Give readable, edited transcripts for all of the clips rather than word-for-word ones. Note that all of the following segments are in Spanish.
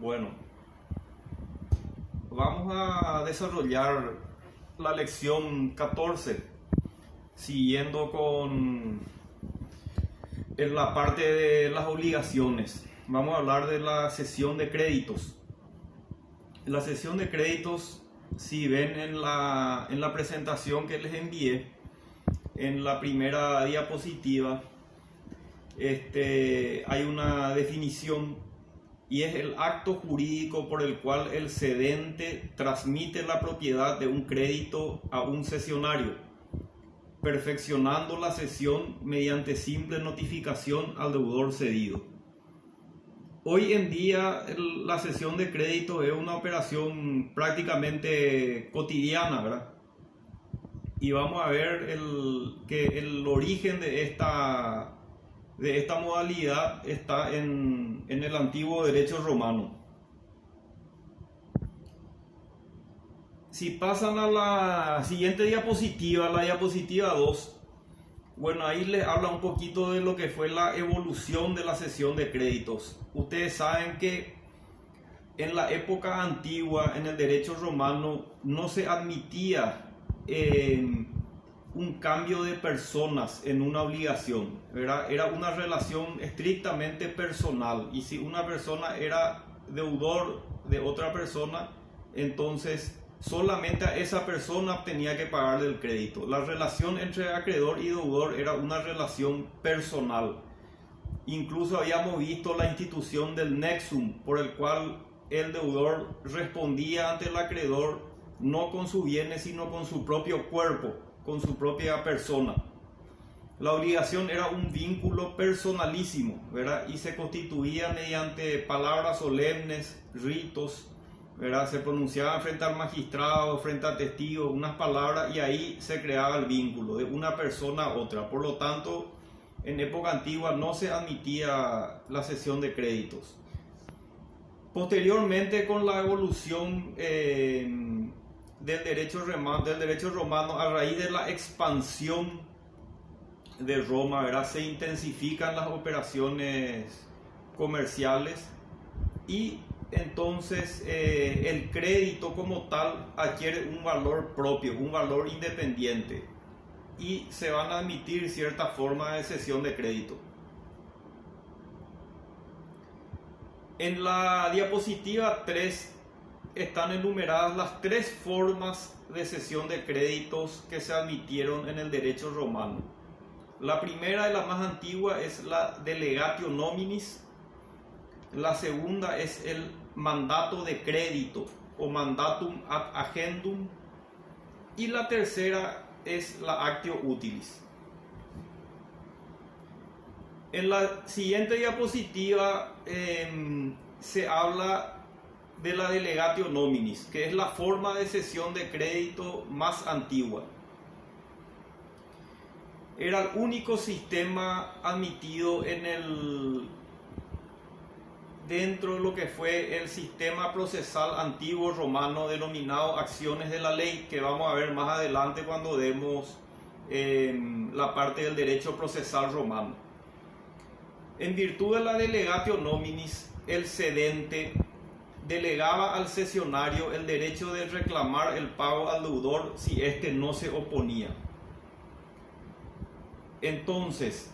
Bueno, vamos a desarrollar la lección 14, siguiendo con en la parte de las obligaciones. Vamos a hablar de la cesión de créditos. La cesión de créditos, si ven en la presentación que les envié, en la primera diapositiva, hay una definición y es el acto jurídico por el cual el cedente transmite la propiedad de un crédito a un cesionario, perfeccionando la cesión mediante simple notificación al deudor cedido. Hoy en día la cesión de crédito es una operación prácticamente cotidiana, ¿verdad? Y vamos a ver que el origen de esta modalidad está en el antiguo derecho romano. Si pasan a la siguiente diapositiva, la diapositiva 2, bueno, ahí les habla un poquito de lo que fue la evolución de la cesión de créditos. Ustedes saben que en la época antigua, en el derecho romano, no se admitía un cambio de personas en una obligación, ¿verdad? Era una relación estrictamente personal, y si una persona era deudor de otra persona, entonces solamente a esa persona tenía que pagarle el crédito. La relación entre acreedor y deudor era una relación personal. Incluso habíamos visto la institución del nexum, por el cual el deudor respondía ante el acreedor no con sus bienes, sino con su propio cuerpo, con su propia persona. La obligación era un vínculo personalísimo, ¿verdad? Y se constituía mediante palabras solemnes, ritos, ¿verdad? Se pronunciaban frente al magistrado, frente a testigos, unas palabras, y ahí se creaba el vínculo de una persona a otra. Por lo tanto, en época antigua no se admitía la cesión de créditos. Posteriormente, con la evolución del derecho romano, a raíz de la expansión de Roma, ¿verdad? Se intensifican las operaciones comerciales y entonces el crédito como tal adquiere un valor propio, un valor independiente, y se van a admitir ciertas formas de cesión de crédito. En la diapositiva 3 están enumeradas las tres formas de cesión de créditos que se admitieron en el derecho romano. La primera y la más antigua es la delegatio nominis. La segunda es el mandato de crédito o mandatum ad agendum. Y la tercera es la actio utilis. En la siguiente diapositiva se habla de la delegatio nominis, que es la forma de cesión de crédito más antigua. Era el único sistema admitido dentro de lo que fue el sistema procesal antiguo romano denominado acciones de la ley, que vamos a ver más adelante cuando demos la parte del derecho procesal romano. En virtud de la delegatio nominis, el cedente delegaba al cesionario el derecho de reclamar el pago al deudor si éste no se oponía. Entonces,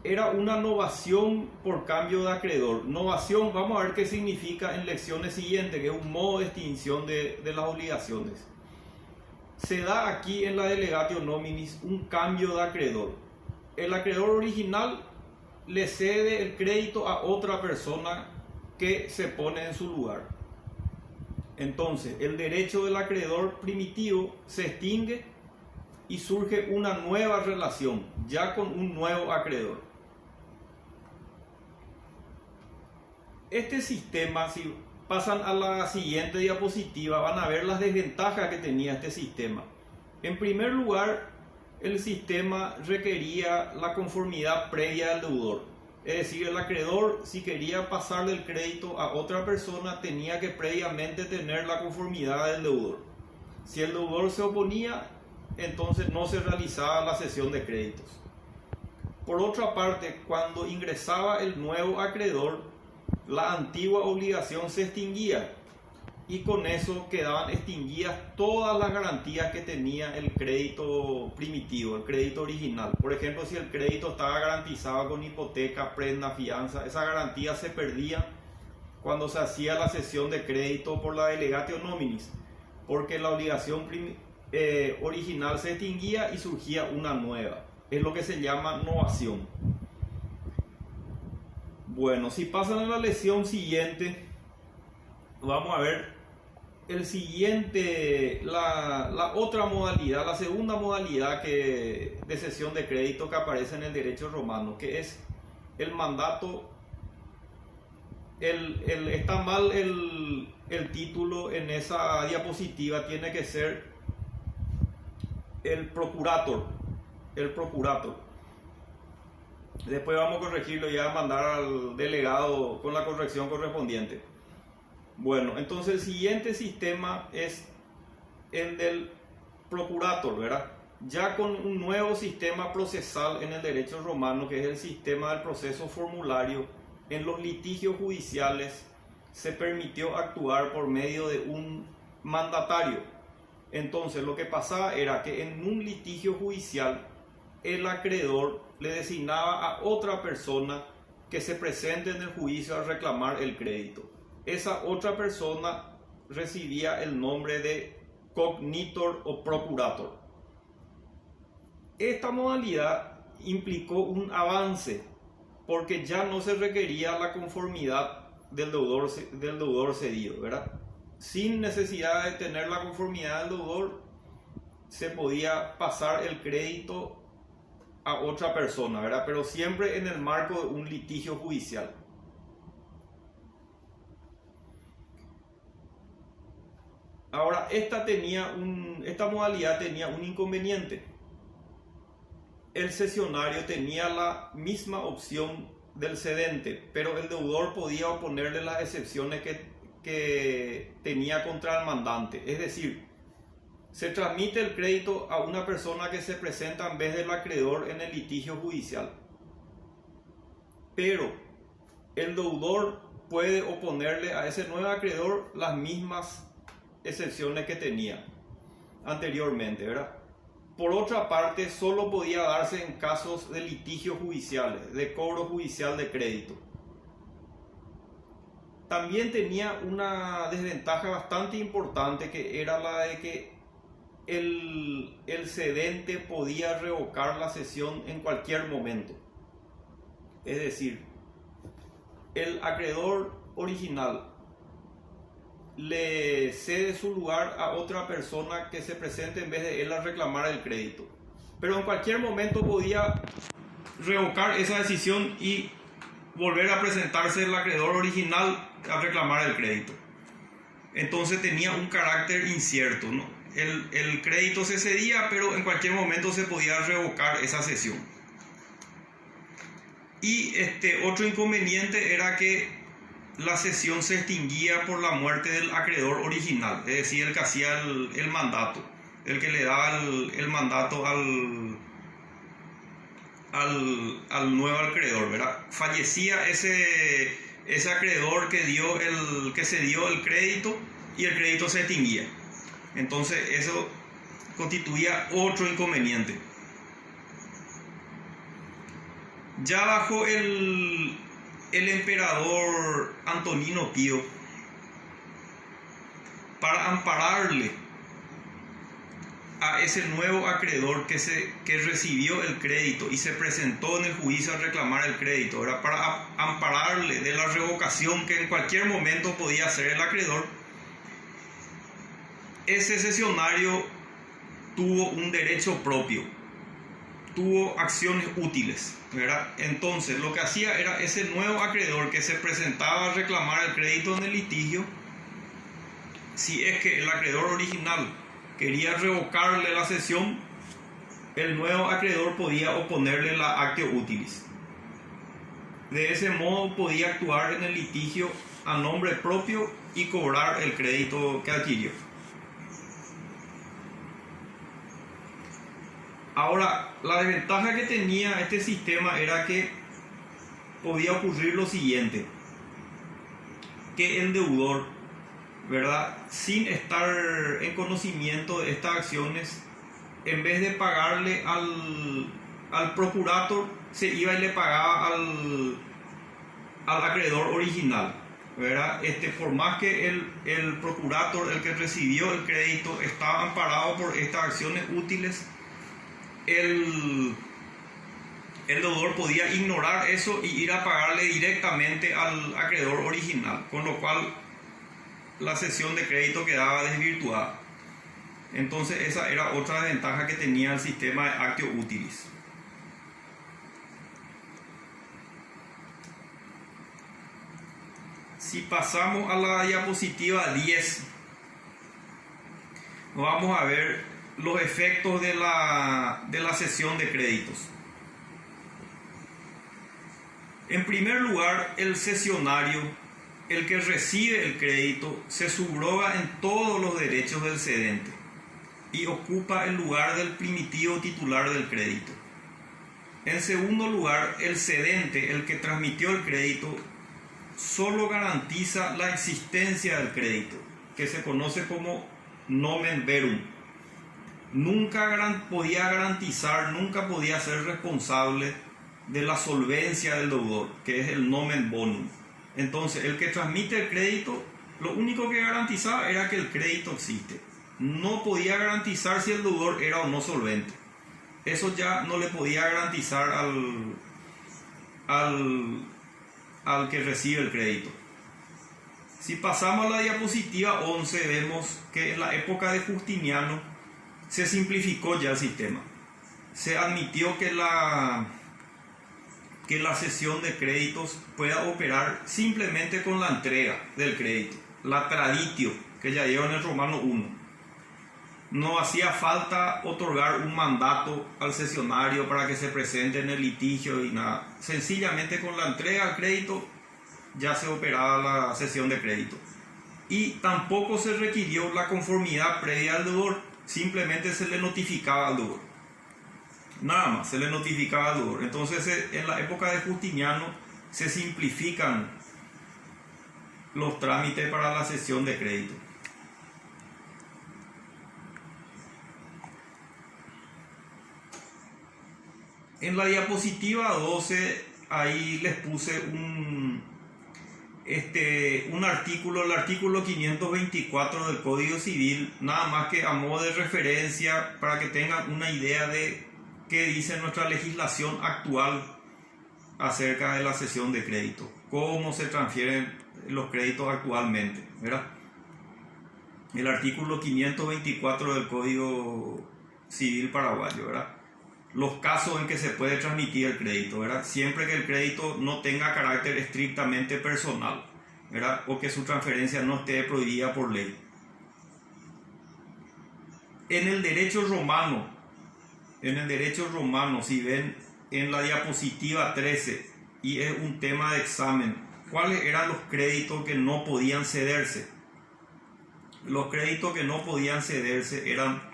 era una novación por cambio de acreedor. Novación, vamos a ver qué significa en lecciones siguientes, que es un modo de extinción de las obligaciones. Se da aquí en la delegatio nominis un cambio de acreedor. El acreedor original le cede el crédito a otra persona que se pone en su lugar. Entonces, el derecho del acreedor primitivo se extingue y surge una nueva relación, ya con un nuevo acreedor. Este sistema, si pasan a la siguiente diapositiva, van a ver las desventajas que tenía este sistema. En primer lugar, el sistema requería la conformidad previa del deudor. Es decir, el acreedor, si quería pasarle el crédito a otra persona, tenía que previamente tener la conformidad del deudor. Si el deudor se oponía, entonces no se realizaba la cesión de créditos. Por otra parte, cuando ingresaba el nuevo acreedor, la antigua obligación se extinguía y con eso quedaban extinguidas todas las garantías que tenía el crédito primitivo, el crédito original. Por ejemplo, si el crédito estaba garantizado con hipoteca, prenda, fianza, esa garantía se perdía cuando se hacía la cesión de crédito por la delegatio nominis, porque la obligación original se extinguía y surgía una nueva. Es lo que se llama novación. Bueno, si pasan a la lección siguiente, vamos a ver la otra modalidad, la segunda modalidad de cesión de crédito que aparece en el derecho romano, que es el mandato. Está mal el título en esa diapositiva, tiene que ser el procurator. Después vamos a corregirlo y a mandar al delegado con la corrección correspondiente. Bueno, entonces el siguiente sistema es el del procurator, ¿verdad? Ya con un nuevo sistema procesal en el derecho romano, que es el sistema del proceso formulario, en los litigios judiciales se permitió actuar por medio de un mandatario. Entonces lo que pasaba era que en un litigio judicial el acreedor le designaba a otra persona que se presente en el juicio a reclamar el crédito. Esa otra persona recibía el nombre de cognitor o procurator. Esta modalidad implicó un avance porque ya no se requería la conformidad del deudor cedido, ¿verdad? Sin necesidad de tener la conformidad del deudor, se podía pasar el crédito a otra persona, ¿verdad? Pero siempre en el marco de un litigio judicial. Ahora, esta modalidad tenía un inconveniente. El cesionario tenía la misma opción del cedente, pero el deudor podía oponerle las excepciones que tenía contra el mandante. Es decir, se transmite el crédito a una persona que se presenta en vez del acreedor en el litigio judicial, pero el deudor puede oponerle a ese nuevo acreedor las mismas excepciones que tenía anteriormente, ¿verdad? Por otra parte, solo podía darse en casos de litigios judiciales, de cobro judicial de crédito. También tenía una desventaja bastante importante, que era la de que el cedente podía revocar la cesión en cualquier momento. Es decir, el acreedor original le cede su lugar a otra persona que se presente en vez de él a reclamar el crédito, pero en cualquier momento podía revocar esa decisión y volver a presentarse el acreedor original a reclamar el crédito. Entonces tenía un carácter incierto, ¿no? El crédito se cedía, pero en cualquier momento se podía revocar esa cesión. Y otro inconveniente era que la cesión se extinguía por la muerte del acreedor original, es decir, el que hacía el mandato, el que le daba el mandato al nuevo acreedor, ¿verdad? Fallecía ese acreedor que se dio el crédito y el crédito se extinguía. Entonces eso constituía otro inconveniente. Ya bajo el emperador Antonino Pío, para ampararle a ese nuevo acreedor que recibió el crédito y se presentó en el juicio a reclamar el crédito, era para ampararle de la revocación que en cualquier momento podía hacer el acreedor. Ese cesionario tuvo un derecho propio, tuvo acciones útiles, ¿verdad? Entonces lo que hacía era ese nuevo acreedor que se presentaba a reclamar el crédito en el litigio, si es que el acreedor original quería revocarle la cesión, el nuevo acreedor podía oponerle la actio utilis. De ese modo podía actuar en el litigio a nombre propio y cobrar el crédito que adquirió. Ahora, la desventaja que tenía este sistema era que podía ocurrir lo siguiente. que el deudor, ¿verdad?, sin estar en conocimiento de estas acciones, en vez de pagarle al procurator, se iba y le pagaba al acreedor original, ¿verdad? Por más que el procurator, el que recibió el crédito, estaba amparado por estas acciones útiles, el deudor podía ignorar eso y ir a pagarle directamente al acreedor original, con lo cual la cesión de crédito quedaba desvirtuada. Entonces esa era otra ventaja que tenía el sistema de actio utilis. Si pasamos a la diapositiva 10, vamos a ver los efectos de la cesión de créditos. En primer lugar, el cesionario, el que recibe el crédito, se subroga en todos los derechos del cedente y ocupa el lugar del primitivo titular del crédito. En segundo lugar, el cedente, el que transmitió el crédito, solo garantiza la existencia del crédito, que se conoce como nomen verum. Nunca podía garantizar, nunca podía ser responsable de la solvencia del deudor, que es el nomen bonum. Entonces, el que transmite el crédito, lo único que garantizaba era que el crédito existe. No podía garantizar si el deudor era o no solvente. Eso ya no le podía garantizar al que recibe el crédito. Si pasamos a la diapositiva 11, vemos que en la época de Justiniano se simplificó ya el sistema. Se admitió que la cesión de créditos pueda operar simplemente con la entrega del crédito, la traditio, que ya lleva en el Romano 1. No hacía falta otorgar un mandato al cesionario para que se presente en el litigio y nada. Sencillamente con la entrega al crédito ya se operaba la cesión de crédito. Y tampoco se requirió la conformidad previa al deudor, simplemente se le notificaba al deudor. Nada más, se le notificaba al deudor. Entonces, en la época de Justiniano se simplifican los trámites para la cesión de crédito. En la diapositiva 12, ahí les puse un artículo, el artículo 524 del Código Civil, nada más que a modo de referencia para que tengan una idea de qué dice nuestra legislación actual acerca de la cesión de crédito, cómo se transfieren los créditos actualmente, ¿verdad? El artículo 524 del Código Civil paraguayo, ¿verdad? Los casos en que se puede transmitir el crédito, ¿verdad? Siempre que el crédito no tenga carácter estrictamente personal, ¿verdad? O que su transferencia no esté prohibida por ley. En el derecho romano, si ven en la diapositiva 13, y es un tema de examen, ¿cuáles eran los créditos que no podían cederse? Los créditos que no podían cederse eran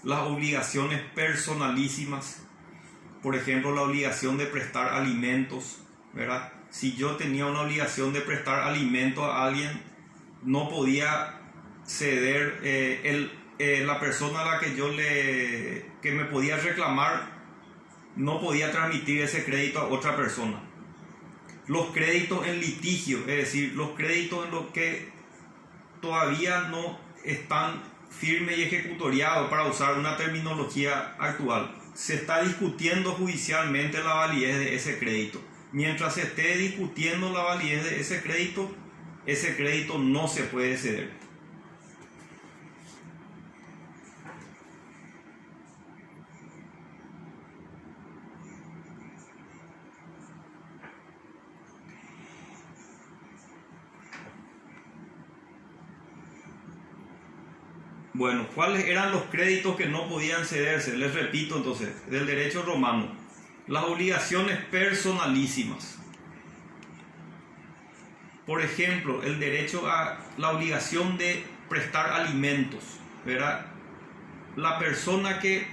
las obligaciones personalísimas, por ejemplo, la obligación de prestar alimentos, ¿verdad? Si yo tenía una obligación de prestar alimentos a alguien, no podía ceder, la persona a la que me podía reclamar, no podía transmitir ese crédito a otra persona. Los créditos en litigio, es decir, los créditos en los que todavía no están firme y ejecutoriado, para usar una terminología actual. Se está discutiendo judicialmente la validez de ese crédito. Mientras se esté discutiendo la validez de ese crédito no se puede ceder. Bueno, ¿cuáles eran los créditos que no podían cederse? Les repito entonces, del derecho romano. Las obligaciones personalísimas. Por ejemplo, el derecho a la obligación de prestar alimentos, ¿verdad? La persona que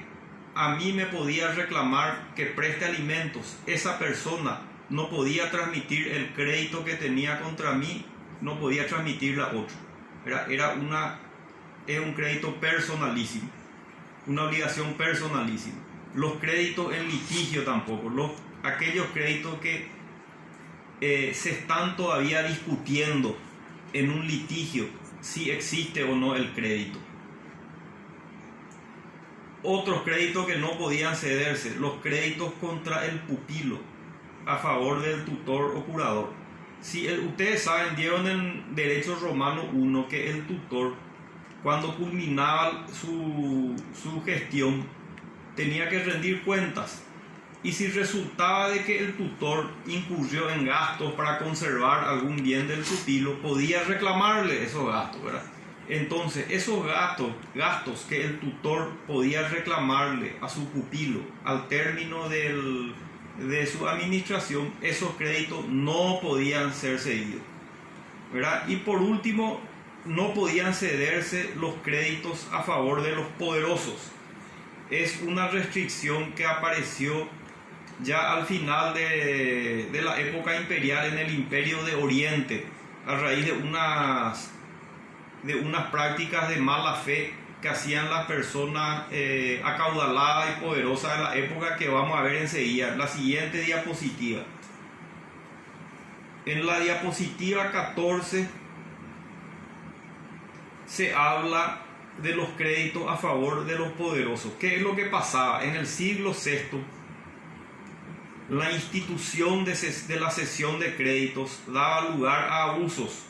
a mí me podía reclamar que preste alimentos, esa persona no podía transmitir el crédito que tenía contra mí no podía transmitirla a otro. Es un crédito personalísimo, una obligación personalísima. Los créditos en litigio tampoco, aquellos créditos que se están todavía discutiendo en un litigio si existe o no el crédito. Otros créditos que no podían cederse, los créditos contra el pupilo a favor del tutor o curador. Si ustedes saben, dieron en Derecho Romano 1 que el tutor, cuando culminaba su gestión, tenía que rendir cuentas. Y si resultaba de que el tutor incurrió en gastos para conservar algún bien del pupilo, podía reclamarle esos gastos, ¿verdad? Entonces, esos gastos que el tutor podía reclamarle a su pupilo al término de su administración, esos créditos no podían ser cedidos, ¿verdad? Y por último, no podían cederse los créditos a favor de los poderosos. Es una restricción que apareció ya al final de la época imperial en el Imperio de Oriente, a raíz de unas prácticas de mala fe que hacían las personas acaudaladas y poderosas de la época, que vamos a ver enseguida. La siguiente diapositiva. En la diapositiva 14 se habla de los créditos a favor de los poderosos. ¿Qué es lo que pasaba? En el siglo VI, la institución de la cesión de créditos daba lugar a abusos.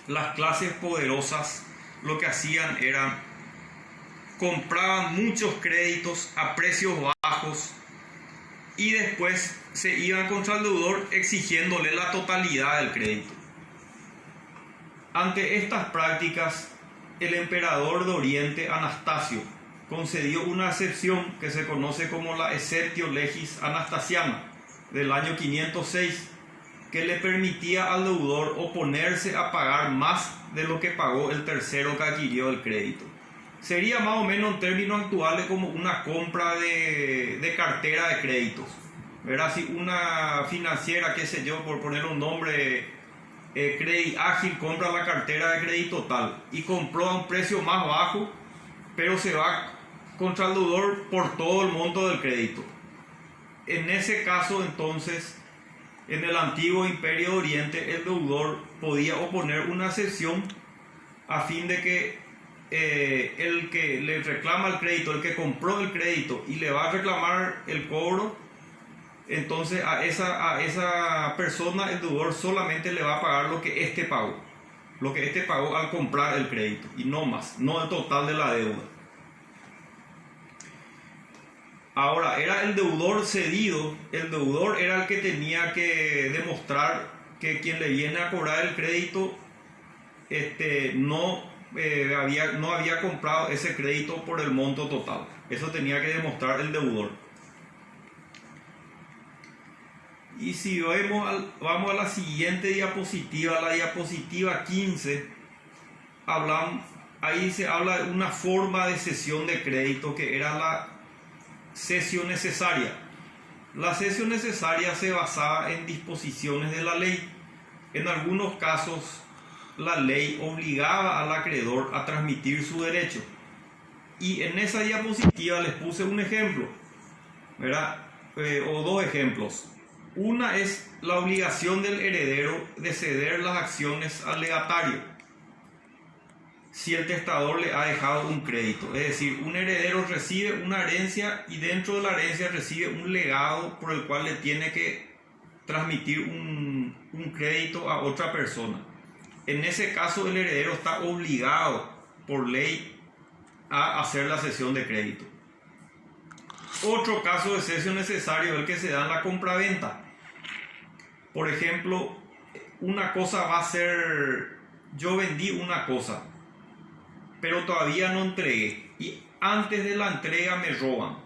Las clases poderosas lo que hacían era compraban muchos créditos a precios bajos y después se iban contra el deudor exigiéndole la totalidad del crédito. Ante estas prácticas, el emperador de Oriente, Anastasio, concedió una excepción que se conoce como la Exceptio Legis Anastasiana del año 506, que le permitía al deudor oponerse a pagar más de lo que pagó el tercero que adquirió el crédito. Sería más o menos en términos actuales como una compra de cartera de créditos, ¿verdad? Si una financiera, qué sé yo, por poner un nombre, Credit Ágil, compra la cartera de crédito tal y compró a un precio más bajo, pero se va contra el deudor por todo el monto del crédito. En ese caso, entonces, en el antiguo Imperio de Oriente, el deudor podía oponer una excepción a fin de que el que le reclama el crédito, el que compró el crédito y le va a reclamar el cobro, entonces a esa persona el deudor solamente le va a pagar lo que éste pagó al comprar el crédito, y no más, no el total de la deuda. Ahora, era el deudor cedido, el deudor era el que tenía que demostrar que quien le viene a cobrar el crédito no había comprado ese crédito por el monto total. Eso tenía que demostrar el deudor. Y si vamos a la siguiente diapositiva, la diapositiva 15, ahí se habla de una forma de cesión de crédito que era la cesión necesaria. La cesión necesaria se basaba en disposiciones de la ley. En algunos casos, la ley obligaba al acreedor a transmitir su derecho. Y en esa diapositiva les puse un ejemplo, ¿verdad? O dos ejemplos. Una es la obligación del heredero de ceder las acciones al legatario si el testador le ha dejado un crédito. Es decir, un heredero recibe una herencia y dentro de la herencia recibe un legado por el cual le tiene que transmitir un crédito a otra persona. En ese caso, el heredero está obligado por ley a hacer la cesión de crédito. Otro caso de cesión necesario es el que se da en la compraventa. Por ejemplo, una cosa va a ser, yo vendí una cosa, pero todavía no entregué, y antes de la entrega me roban.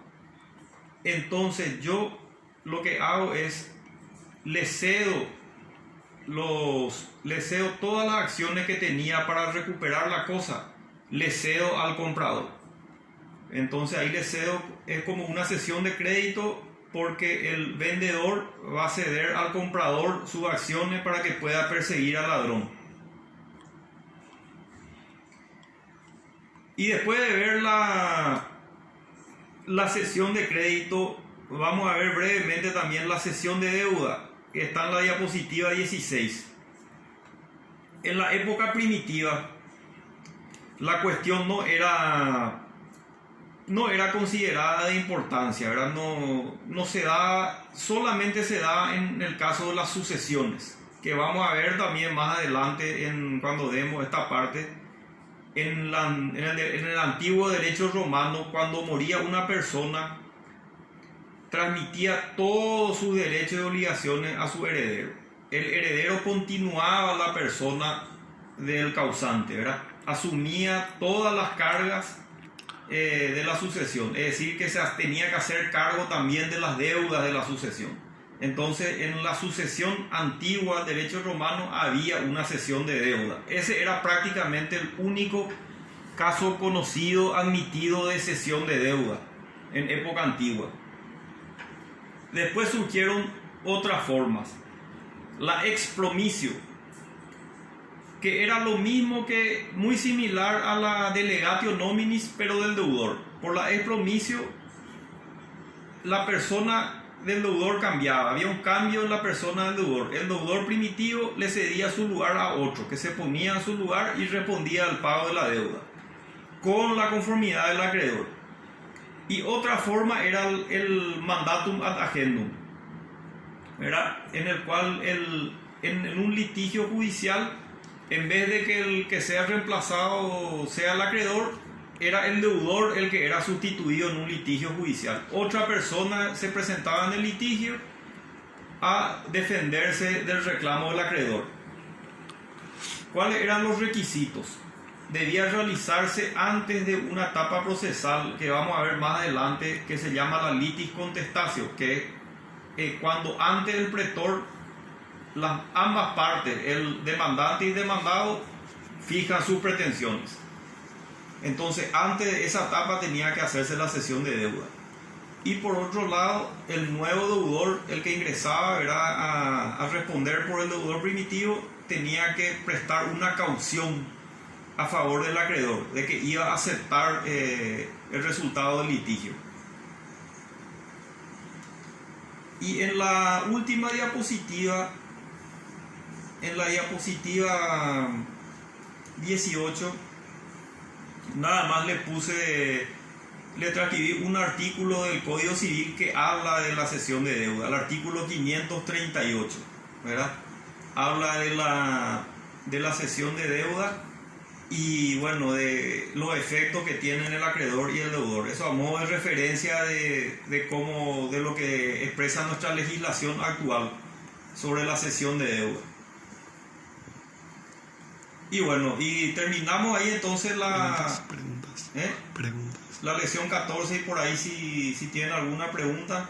Entonces yo lo que hago es le cedo todas las acciones que tenía para recuperar la cosa, le cedo al comprador. Entonces ahí le cedo, es como una cesión de crédito, porque el vendedor va a ceder al comprador sus acciones para que pueda perseguir al ladrón. Y después de ver la cesión de crédito, vamos a ver brevemente también la cesión de deuda, que está en la diapositiva 16. En la época primitiva, la cuestión no era considerada de importancia, ¿verdad? No se da, solamente se da en el caso de las sucesiones, que vamos a ver también más adelante cuando demos esta parte. En el antiguo derecho romano, cuando moría una persona, transmitía todos sus derechos y obligaciones a su heredero. El heredero continuaba la persona del causante, ¿verdad? Asumía todas las cargas de la sucesión, es decir, que se tenía que hacer cargo también de las deudas de la sucesión. Entonces, en la sucesión antigua del derecho romano había una cesión de deuda. Ese era prácticamente el único caso conocido, admitido de cesión de deuda en época antigua. Después surgieron otras formas. La expromisio, que era lo mismo, que muy similar a la delegatio nominis, pero del deudor. Por la expromisio, la persona del deudor cambiaba, había un cambio en la persona del deudor. El deudor primitivo le cedía su lugar a otro, que se ponía en su lugar y respondía al pago de la deuda, con la conformidad del acreedor. Y otra forma era el mandatum ad agendum, ¿verdad? En el cual en un litigio judicial, en vez de que el que sea reemplazado sea el acreedor, era el deudor el que era sustituido en un litigio judicial. Otra persona se presentaba en el litigio a defenderse del reclamo del acreedor. ¿Cuáles eran los requisitos? Debía realizarse antes de una etapa procesal que vamos a ver más adelante, que se llama la litis contestatio, que es cuando antes del pretor ambas partes, el demandante y el demandado, fijan sus pretensiones. Entonces, antes de esa etapa tenía que hacerse la cesión de deuda. Y por otro lado, el nuevo deudor, el que ingresaba, ¿verdad?, a responder por el deudor primitivo, tenía que prestar una caución a favor del acreedor, de que iba a aceptar el resultado del litigio. Y en la última diapositiva, en la diapositiva 18, nada más le transcribí un artículo del Código Civil que habla de la cesión de deuda, el artículo 538, ¿verdad? Habla de la cesión de deuda y, bueno, de los efectos que tienen el acreedor y el deudor. Eso a modo de referencia de lo que expresa nuestra legislación actual sobre la cesión de deuda. Y bueno, y terminamos ahí entonces Preguntas. La lección 14, y por ahí si tienen alguna pregunta.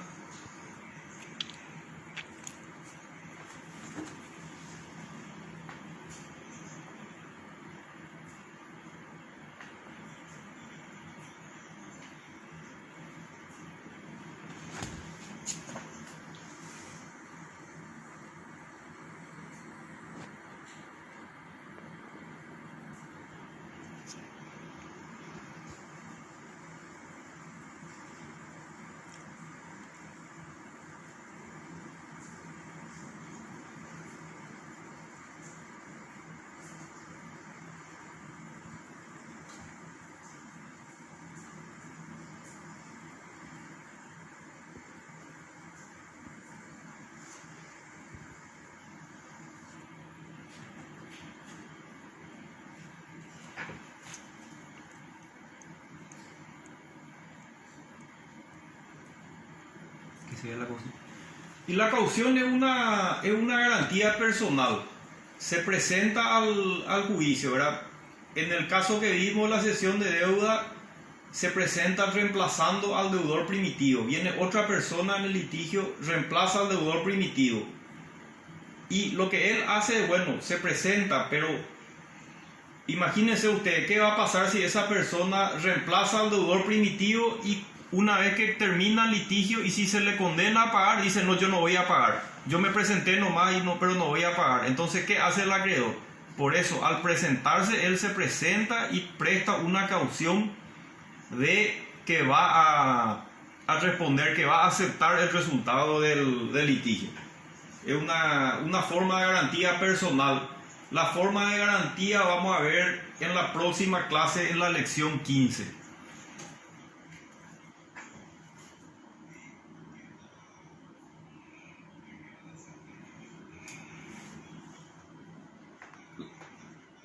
Y la caución es una garantía personal. Se presenta al juicio, ¿verdad? En el caso que vimos, la cesión de deuda se presenta reemplazando al deudor primitivo. Viene otra persona en el litigio, reemplaza al deudor primitivo. Y lo que él hace, bueno, se presenta, pero imagínense ustedes, ¿qué va a pasar si esa persona reemplaza al deudor primitivo y una vez que termina el litigio y si se le condena a pagar, dice no, yo no voy a pagar. Yo me presenté nomás, pero no voy a pagar. Entonces, ¿qué hace el acreedor? Por eso, al presentarse, él se presenta y presta una caución de que va a responder, que va a aceptar el resultado del litigio. Es una forma de garantía personal. La forma de garantía vamos a ver en la próxima clase, en la lección 15.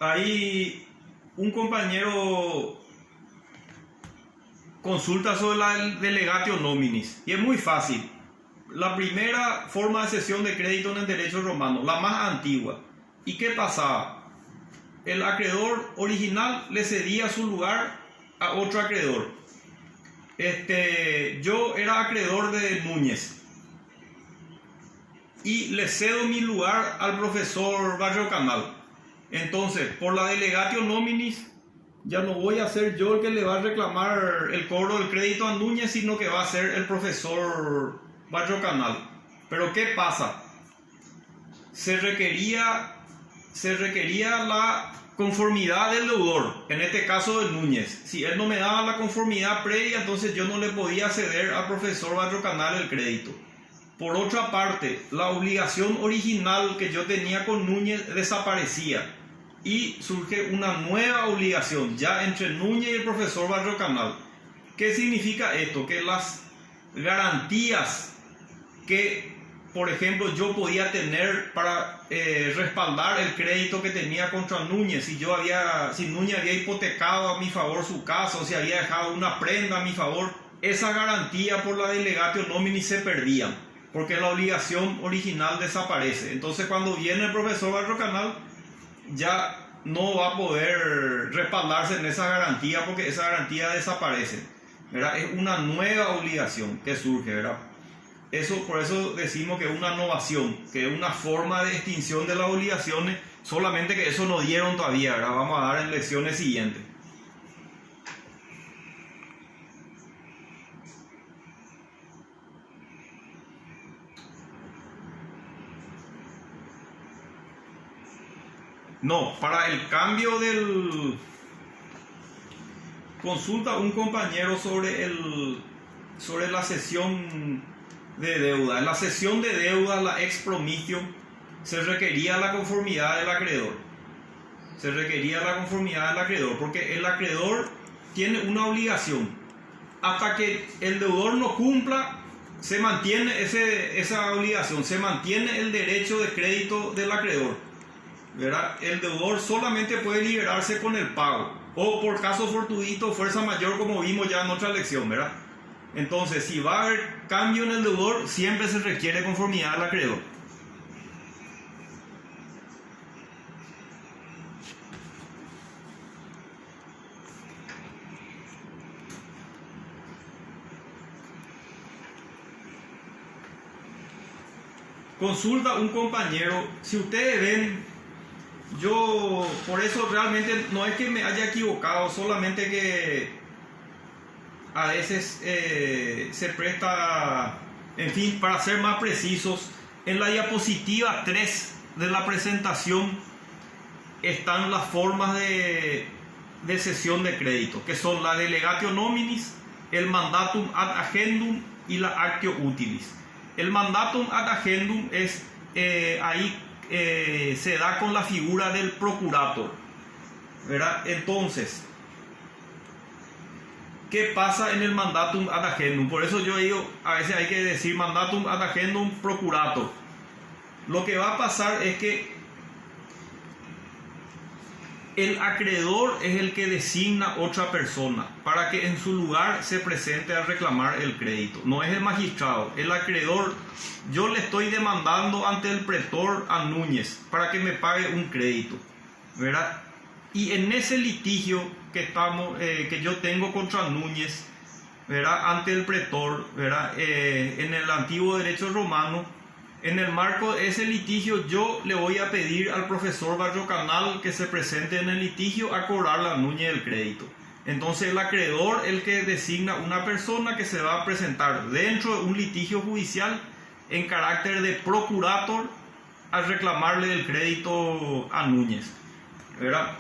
Ahí un compañero consulta sobre la delegatio nominis y es muy fácil. La primera forma de cesión de crédito en el derecho romano, la más antigua. ¿Y qué pasaba? El acreedor original le cedía su lugar a otro acreedor. Yo era acreedor de Núñez y le cedo mi lugar al profesor Barrio Canal. Entonces, por la delegatio nominis, ya no voy a ser yo el que le va a reclamar el cobro del crédito a Núñez, sino que va a ser el profesor Barrio Canal. Pero ¿qué pasa? Se requería la conformidad del deudor, en este caso de Núñez. Si él no me daba la conformidad previa, entonces yo no le podía ceder al profesor Barrio Canal el crédito. Por otra parte, la obligación original que yo tenía con Núñez desaparecía y surge una nueva obligación ya entre Núñez y el profesor Barrio Canal. ¿Qué significa esto? Que las garantías que, por ejemplo, yo podía tener para respaldar el crédito que tenía contra Núñez, si Núñez había hipotecado a mi favor su casa o si había dejado una prenda a mi favor, esa garantía por la delegatio nominis se perdía, porque la obligación original desaparece. Entonces, cuando viene el profesor Barrio Canal, ya no va a poder respaldarse en esa garantía porque esa garantía desaparece, ¿verdad? Es una nueva obligación que surge, ¿verdad? Por eso decimos que es una novación, que es una forma de extinción de las obligaciones, solamente que eso no dieron todavía, ¿verdad? Vamos a dar en lecciones siguientes. No, para el cambio del... Consulta un compañero sobre la cesión de deuda. En la cesión de deuda, la ex promisio, se requería la conformidad del acreedor. Se requería la conformidad del acreedor, porque el acreedor tiene una obligación. Hasta que el deudor no cumpla, se mantiene esa obligación, se mantiene el derecho de crédito del acreedor, ¿verdad? El deudor solamente puede liberarse con el pago o por caso fortuito, fuerza mayor, como vimos ya en otra lección, ¿verdad? Entonces, si va a haber cambio en el deudor, siempre se requiere conformidad del acreedor. Consulta un compañero. Si ustedes ven, yo por eso realmente no es que me haya equivocado, solamente que a veces se presta, en fin, para ser más precisos, en la diapositiva 3 de la presentación están las formas de cesión de crédito, que son la delegatio nominis, el mandatum ad agendum y la actio utilis. El mandatum ad agendum es se da con la figura del procurator, ¿verdad? Entonces, ¿qué pasa en el mandatum ad agendum? Por eso yo digo, a veces hay que decir mandatum ad agendum procurator. Lo que va a pasar es que el acreedor es el que designa otra persona para que en su lugar se presente a reclamar el crédito. No es el magistrado, el acreedor. Yo le estoy demandando ante el pretor a Núñez para que me pague un crédito, ¿verdad? Y en ese litigio que yo tengo contra Núñez, ¿verdad? Ante el pretor, ¿verdad? En el antiguo derecho romano, en el marco de ese litigio, yo le voy a pedir al profesor Barrio Canal que se presente en el litigio a cobrarle a Núñez el crédito. Entonces el acreedor es el que designa una persona que se va a presentar dentro de un litigio judicial en carácter de procurator al reclamarle el crédito a Núñez, ¿verdad?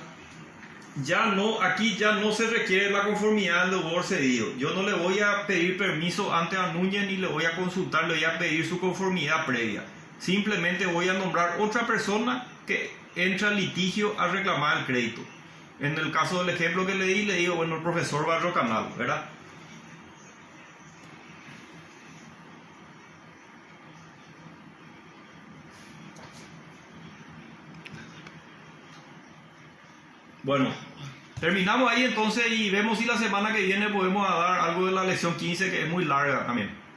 Aquí ya no se requiere la conformidad del deudor cedido. Yo no le voy a pedir permiso antes a Núñez ni le voy a consultar, le voy a pedir su conformidad previa. Simplemente voy a nombrar otra persona que entra al litigio a reclamar el crédito. En el caso del ejemplo que le di, le digo, bueno, el profesor Barrio Canal, ¿verdad? Bueno, terminamos ahí entonces y vemos si la semana que viene podemos dar algo de la lección 15, que es muy larga también.